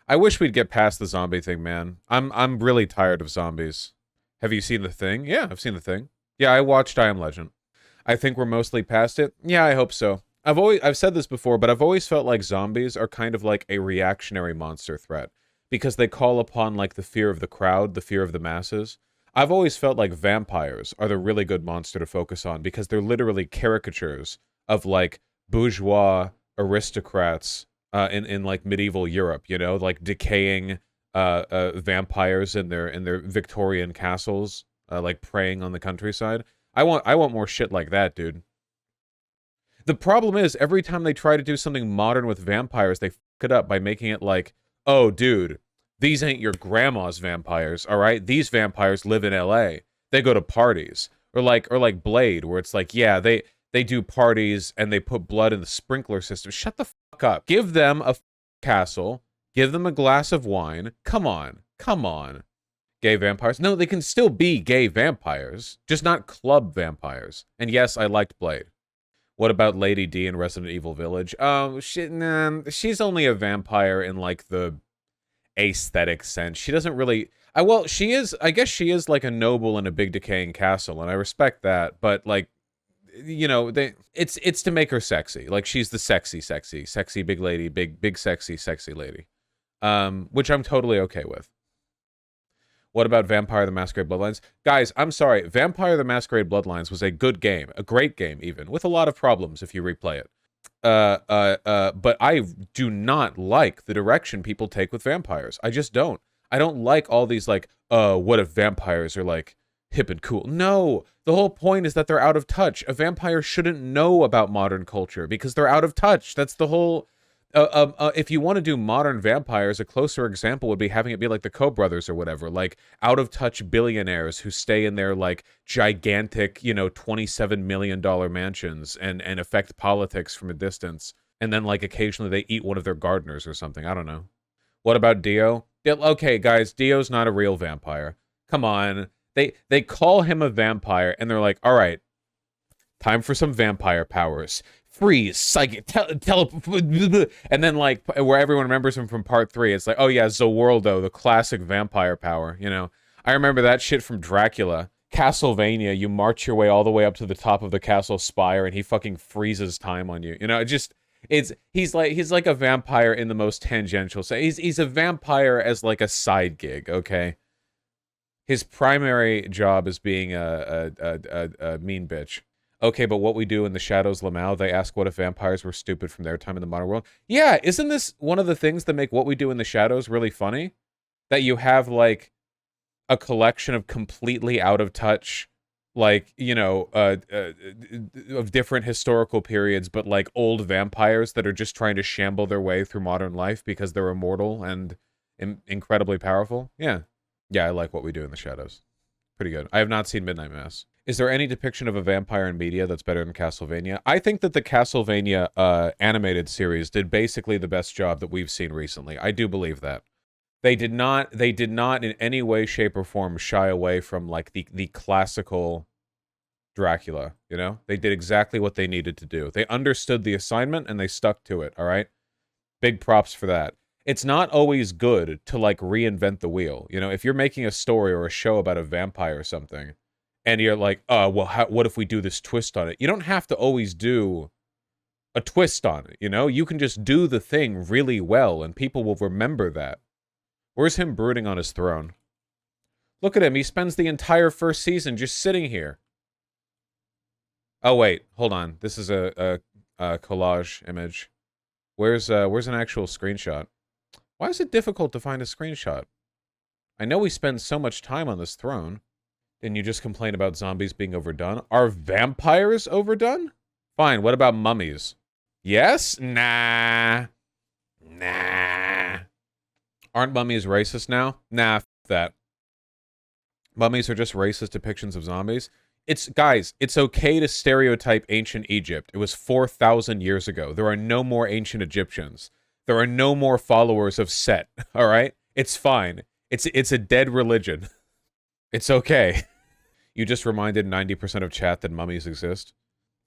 I wish we'd get past the zombie thing, man. I'm really tired of zombies. Have you seen The Thing? Yeah, I've seen The Thing. Yeah, I watched I Am Legend. I think we're mostly past it. Yeah, I hope so. I've said this before, but I've always felt like zombies are kind of like a reactionary monster threat because they call upon like the fear of the crowd, the fear of the masses. I've always felt like vampires are the really good monster to focus on because they're literally caricatures of like bourgeois aristocrats in like medieval Europe, you know, like decaying vampires in their Victorian castles, like preying on the countryside. I want more shit like that, dude. The problem is every time they try to do something modern with vampires, they fuck it up by making it like, oh, dude, these ain't your grandma's vampires, all right? These vampires live in L.A. They go to parties, or like Blade, where it's like, yeah, they do parties and they put blood in the sprinkler system. Shut the fuck up. Give them a castle. Give them a glass of wine. Come on, come on. Gay vampires? No, they can still be gay vampires, just not club vampires. And yes, I liked Blade. What about Lady D in Resident Evil Village? Oh, she's only a vampire in like the aesthetic sense. She doesn't really. Well, she is. I guess she is like a noble in a big decaying castle, and I respect that. But like, you know, it's to make her sexy. Like she's the sexy big lady, big sexy lady. Which I'm totally okay with. What about Vampire the Masquerade Bloodlines? Guys, I'm sorry. Vampire the Masquerade Bloodlines was a good game, a great game even, with a lot of problems if you replay it. But I do not like the direction people take with vampires. I just don't. I don't like all these like, what if vampires are like hip and cool? No, the whole point is that they're out of touch. A vampire shouldn't know about modern culture because they're out of touch. That's the whole. If you want to do modern vampires, a closer example would be having it be like the Koch brothers or whatever, like out of touch billionaires who stay in their like gigantic, you know, $27 million mansions and affect politics from a distance. And then like occasionally they eat one of their gardeners or something. I don't know. What about Dio? Okay, guys, Dio's not a real vampire. Come on. They call him a vampire and they're like, all right, time for some vampire powers. Freeze, psychic, and then like where everyone remembers him from part 3, it's like, oh yeah, Zawoldo, the classic vampire power. You know, I remember that shit from Dracula. Castlevania, you march your way all the way up to the top of the castle spire, and he fucking freezes time on you. You know, he's like a vampire in the most tangential. So he's a vampire as like a side gig. Okay, his primary job is being a mean bitch. Okay, but What We Do in the Shadows Lamau, they ask what if vampires were stupid from their time in the modern world. Yeah, isn't this one of the things that make What We Do in the Shadows really funny? That you have, like, a collection of completely out of touch, like, you know, of different historical periods, but, like, old vampires that are just trying to shamble their way through modern life because they're immortal and incredibly powerful. Yeah. Yeah, I like What We Do in the Shadows. Pretty good. I have not seen Midnight Mass. Is there any depiction of a vampire in media that's better than Castlevania? I think that the Castlevania animated series did basically the best job that we've seen recently. I do believe that. They did not in any way, shape, or form shy away from like the classical Dracula, you know? They did exactly what they needed to do. They understood the assignment and they stuck to it, all right? Big props for that. It's not always good to like reinvent the wheel. You know, if you're making a story or a show about a vampire or something, and you're like, oh, well, what if we do this twist on it? You don't have to always do a twist on it, you know? You can just do the thing really well, and people will remember that. Where's him brooding on his throne? Look at him. He spends the entire first season just sitting here. Oh, wait. Hold on. This is a collage image. Where's an actual screenshot? Why is it difficult to find a screenshot? I know we spend so much time on this throne. Didn't you just complain about zombies being overdone? Are vampires overdone? Fine, what about mummies? Yes? Nah. Nah. Aren't mummies racist now? Nah, f that. Mummies are just racist depictions of zombies. Guys, it's okay to stereotype ancient Egypt. It was 4,000 years ago. There are no more ancient Egyptians. There are no more followers of Set, all right? It's fine. It's a dead religion. It's okay. You just reminded 90% of chat that mummies exist.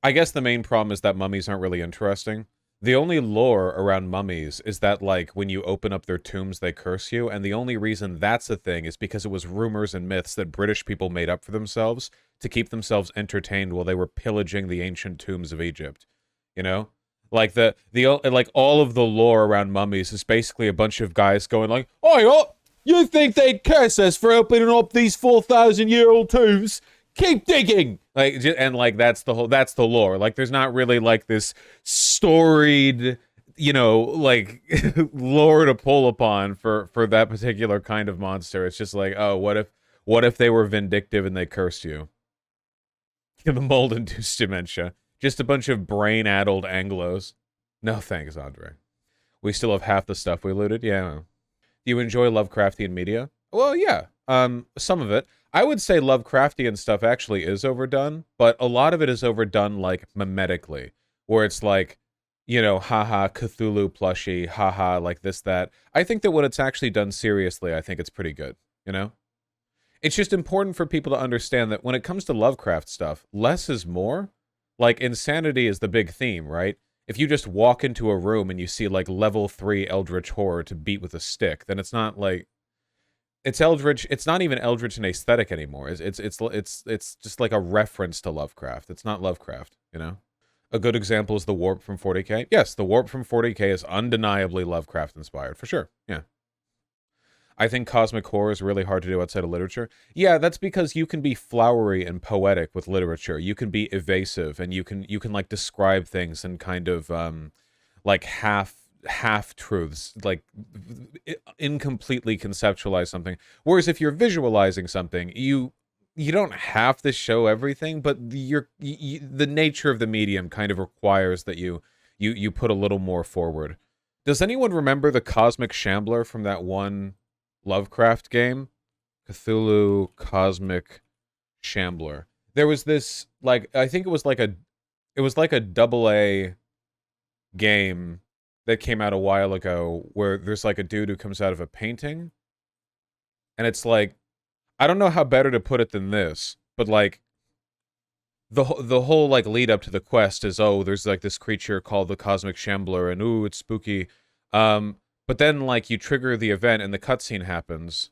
I guess the main problem is that mummies aren't really interesting. The only lore around mummies is that, like, when you open up their tombs, they curse you, and the only reason that's a thing is because it was rumors and myths that British people made up for themselves to keep themselves entertained while they were pillaging the ancient tombs of Egypt. You know? Like, like, all of the lore around mummies is basically a bunch of guys going like, "Oh, you think they'd curse us for opening up these 4,000-year-old tombs? Keep digging!" Like, and like that's the lore. Like, there's not really like this storied, you know, like lore to pull upon for that particular kind of monster. It's just like, oh, what if they were vindictive and they cursed you? The mold-induced dementia. Just a bunch of brain-addled Anglos. No thanks, Andre. We still have half the stuff we looted. Yeah. Do you enjoy Lovecraftian media? Well, yeah. Some of it. I would say Lovecraftian stuff actually is overdone, but a lot of it is overdone, like, mimetically, where it's like, you know, haha, Cthulhu plushie, haha, like this, that. I think that when it's actually done seriously, I think it's pretty good, you know? It's just important for people to understand that when it comes to Lovecraft stuff, less is more. Like, insanity is the big theme, right? If you just walk into a room and you see, like, level 3 eldritch horror to beat with a stick, then it's not, like... It's eldritch. It's not even eldritch in aesthetic anymore. It's just like a reference to Lovecraft. It's not Lovecraft, you know? A good example is the warp from 40K. Yes, the warp from 40K is undeniably Lovecraft-inspired, for sure, yeah. I think cosmic horror is really hard to do outside of literature. Yeah, that's because you can be flowery and poetic with literature. You can be evasive, and you can like describe things and kind of like half-truths, like incompletely conceptualize something. Whereas if you're visualizing something, you don't have to show everything, but the nature of the medium kind of requires that you put a little more forward. Does anyone remember the Cosmic Shambler from that one Lovecraft game? Cthulhu Cosmic Shambler. There was this, like, I think it was like a double-A game that came out a while ago where there's like a dude who comes out of a painting, and it's like, I don't know how better to put it than this, but like the whole like lead up to the quest is, oh, there's like this creature called the Cosmic Shambler, and ooh, it's spooky. But then like you trigger the event and the cutscene happens,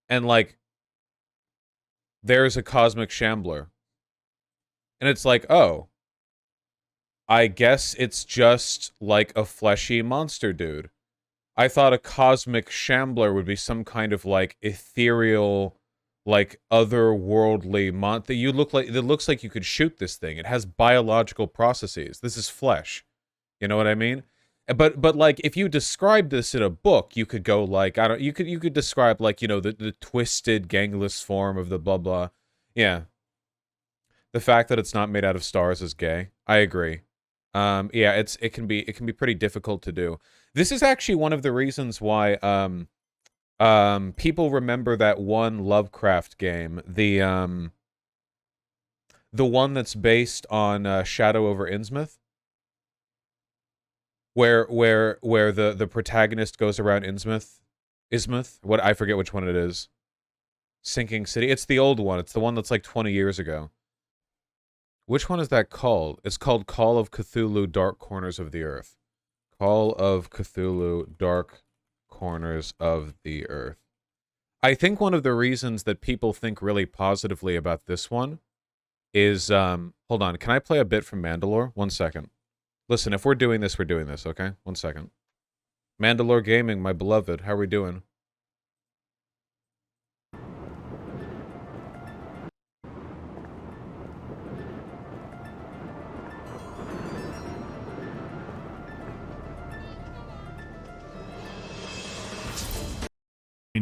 and like there's a Cosmic Shambler, and it's like, oh, I guess it's just like a fleshy monster dude. I thought a Cosmic Shambler would be some kind of like ethereal, like otherworldly monster. It looks like you could shoot this thing. It has biological processes. This is flesh. You know what I mean? But like if you describe this in a book, you could go like, I don't, you could describe like, you know, the twisted gangless form of the blah blah. Yeah. The fact that it's not made out of stars is gay. I agree. Yeah, it can be pretty difficult to do. This is actually one of the reasons why people remember that one Lovecraft game, the one that's based on Shadow over Innsmouth, where the protagonist goes around Ismouth. What, I forget which one it is. Sinking City. It's the old one. It's the one that's like 20 years ago. Which one is that called? It's called Call of Cthulhu Dark Corners of the Earth. Call of Cthulhu Dark Corners of the Earth. I think one of the reasons that people think really positively about this one is, hold on, can I play a bit from Mandalore? 1 second. Listen, if we're doing this, okay? 1 second. Mandalore Gaming, my beloved, how are we doing?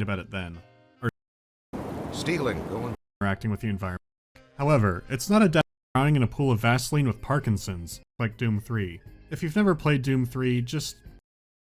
About it then, or stealing, going interacting with the environment. However, it's not a death drowning in a pool of Vaseline with Parkinson's, like Doom 3. If you've never played Doom 3, just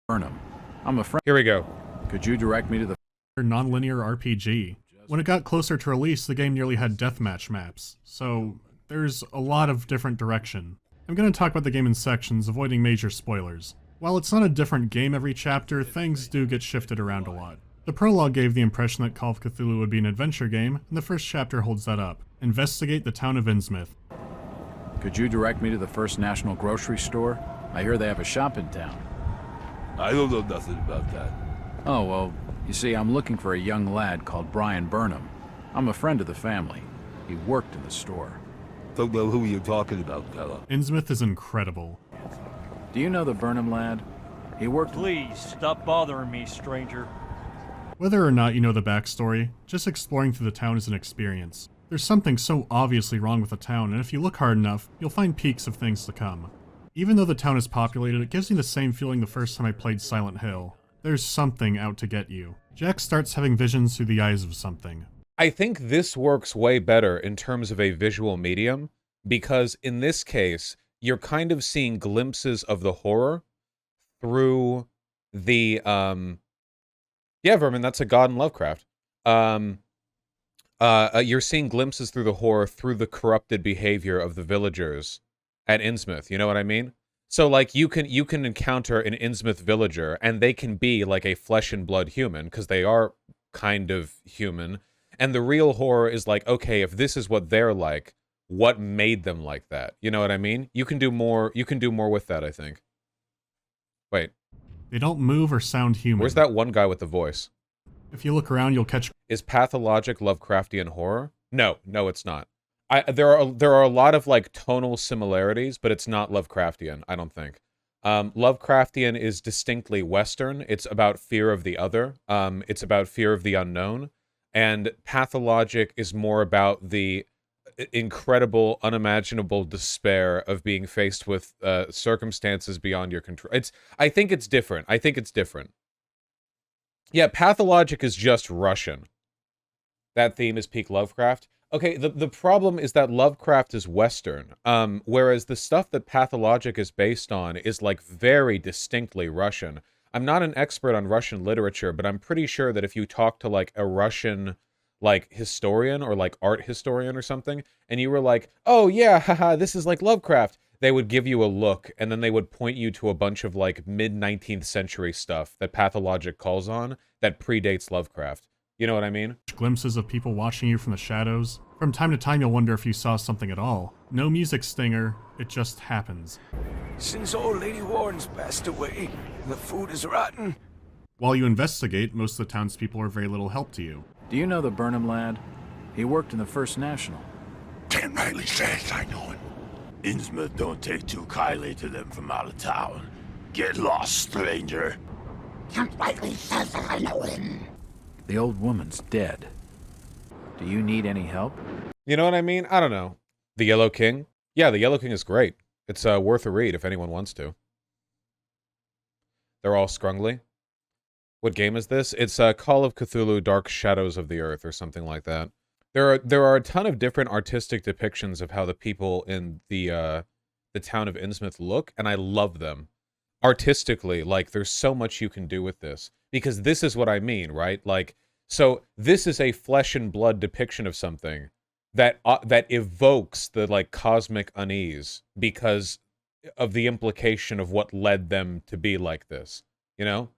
Burnham. I'm a friend. Here we go. Could you direct me to the non-linear RPG? When it got closer to release, the game nearly had deathmatch maps, so there's a lot of different direction. I'm going to talk about the game in sections, avoiding major spoilers. While it's not a different game every chapter, things do get shifted around a lot. The prologue gave the impression that Call of Cthulhu would be an adventure game, and the first chapter holds that up. Investigate the town of Innsmouth. Could you direct me to the First National Grocery Store? I hear they have a shop in town. I don't know nothing about that. Oh, well, you see, I'm looking for a young lad called Brian Burnham. I'm a friend of the family. He worked in the store. Don't know who you're talking about, fella. Innsmouth is incredible. Do you know the Burnham lad? He worked... Please, stop bothering me, stranger. Whether or not you know the backstory, just exploring through the town is an experience. There's something so obviously wrong with the town, and if you look hard enough, you'll find peaks of things to come. Even though the town is populated, it gives me the same feeling the first time I played Silent Hill. There's something out to get you. Jack starts having visions through the eyes of something. I think this works way better in terms of a visual medium, because in this case, you're kind of seeing glimpses of the horror through the, yeah, Vermin, that's a god in Lovecraft. You're seeing glimpses through the horror through the corrupted behavior of the villagers at Innsmouth, you know what I mean? So, like, you can encounter an Innsmouth villager, and they can be, like, a flesh and blood human, because they are kind of human, and the real horror is like, okay, if this is what they're like, what made them like that? You know what I mean? You can do more with that, I think. Wait. They don't move or sound human. Where's that one guy with the voice? If you look around, you'll catch... Is pathologic Lovecraftian horror? No, it's not. There are a lot of, like, tonal similarities, but it's not Lovecraftian, I don't think. Lovecraftian is distinctly Western. It's about fear of the other. It's about fear of the unknown. And pathologic is more about the incredible, unimaginable despair of being faced with circumstances beyond your control. I think it's different. Yeah, pathologic is just Russian. That theme is peak Lovecraft. Okay, the problem is that Lovecraft is Western, whereas the stuff that pathologic is based on is, like, very distinctly Russian. I'm not an expert on Russian literature, but I'm pretty sure that if you talk to, like, a Russian, like, historian or, like, art historian or something, and you were like, oh, yeah, haha, this is like Lovecraft, they would give you a look, and then they would point you to a bunch of, like, mid-19th century stuff that pathologic calls on that predates Lovecraft. You know what I mean? Glimpses of people watching you from the shadows. From time to time, you'll wonder if you saw something at all. No music stinger, it just happens. Since old Lady Warren's passed away, the food is rotten. While you investigate, most of the townspeople are very little help to you. Do you know the Burnham lad? He worked in the First National. Damn rightly says I know him. Innsmouth don't take too kindly to them from out of town. Get lost, stranger. Damn rightly says I know him. The old woman's dead. Do you need any help? You know what I mean? I don't know. The Yellow King? Yeah, the Yellow King is great. It's worth a read if anyone wants to. They're all scrungly. What game is this? It's Call of Cthulhu Dark Shadows of the Earth or something like that. There are a ton of different artistic depictions of how the people in the town of Innsmouth look, and I love them. Artistically, like, there's so much you can do with this. Because this is what I mean, right? Like, so this is a flesh and blood depiction of something that evokes the, like, cosmic unease because of the implication of what led them to be like this, you know?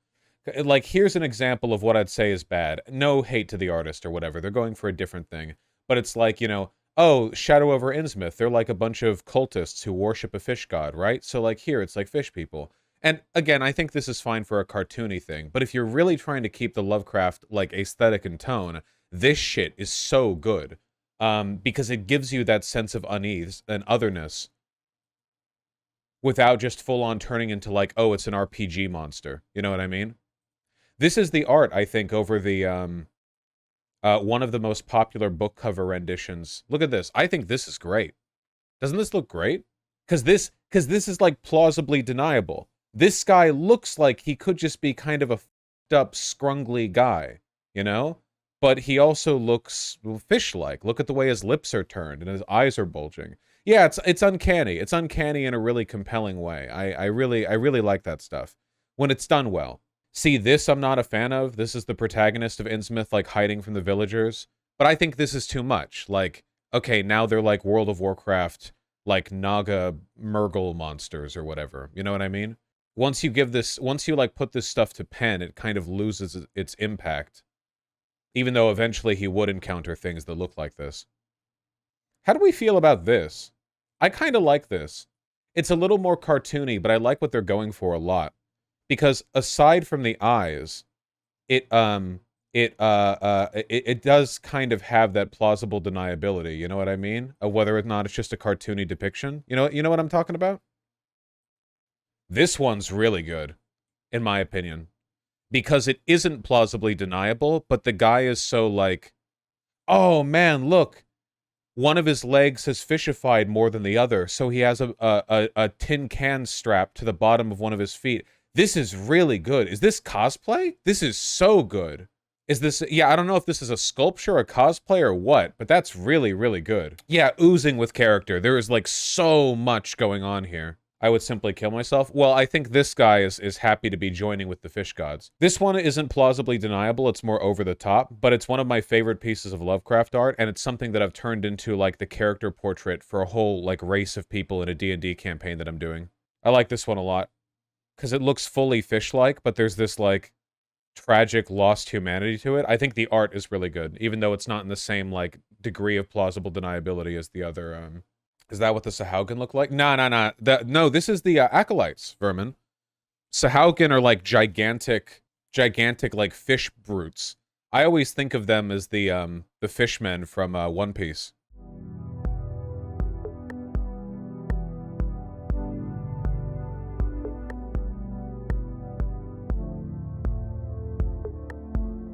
Like, here's an example of what I'd say is bad. No hate to the artist or whatever. They're going for a different thing. But it's like, you know, oh, Shadow over Innsmouth. They're like a bunch of cultists who worship a fish god, right? So, like, here, it's like fish people. And again, I think this is fine for a cartoony thing, but if you're really trying to keep the Lovecraft, like, aesthetic and tone, this shit is so good. Because it gives you that sense of unease and otherness without just full-on turning into, like, oh, it's an RPG monster. You know what I mean? This is the art, I think, over the, one of the most popular book cover renditions. Look at this. I think this is great. Doesn't this look great? Because this is, like, plausibly deniable. This guy looks like he could just be kind of a f***ed-up, scrungly guy, you know? But he also looks fish-like. Look at the way his lips are turned and his eyes are bulging. Yeah, it's uncanny. It's uncanny in a really compelling way. I really like that stuff. When it's done well. See, this I'm not a fan of. This is the protagonist of Innsmouth, like, hiding from the villagers. But I think this is too much. Like, okay, now they're like World of Warcraft, like, Naga Murgle monsters or whatever. You know what I mean? Once you like put this stuff to pen, it kind of loses its impact. Even though eventually he would encounter things that look like this. How do we feel about this? I kind of like this. It's a little more cartoony, but I like what they're going for a lot. Because aside from the eyes, it does kind of have that plausible deniability, you know what I mean? Of whether or not it's just a cartoony depiction. You know what I'm talking about? This one's really good, in my opinion. Because it isn't plausibly deniable, but the guy is so like, oh man, look, one of his legs has fishified more than the other, so he has a tin can strapped to the bottom of one of his feet. This is really good. Is this cosplay? This is so good. Is this... Yeah, I don't know if this is a sculpture, a cosplay, or what, but that's really, really good. Yeah, oozing with character. There is, like, so much going on here. I would simply kill myself. Well, I think this guy is happy to be joining with the fish gods. This one isn't plausibly deniable, it's more over the top, but it's one of my favorite pieces of Lovecraft art, and it's something that I've turned into, like, the character portrait for a whole, like, race of people in a D&D campaign that I'm doing. I like this one a lot. Because it looks fully fish-like, but there's this, like, tragic lost humanity to it. I think the art is really good, even though it's not in the same, like, degree of plausible deniability as the other, Is that what the Sahaugen look like? No, no, this is the Acolytes, Vermin. Sahaugen are, like, gigantic, like, fish brutes. I always think of them as the fishmen from One Piece.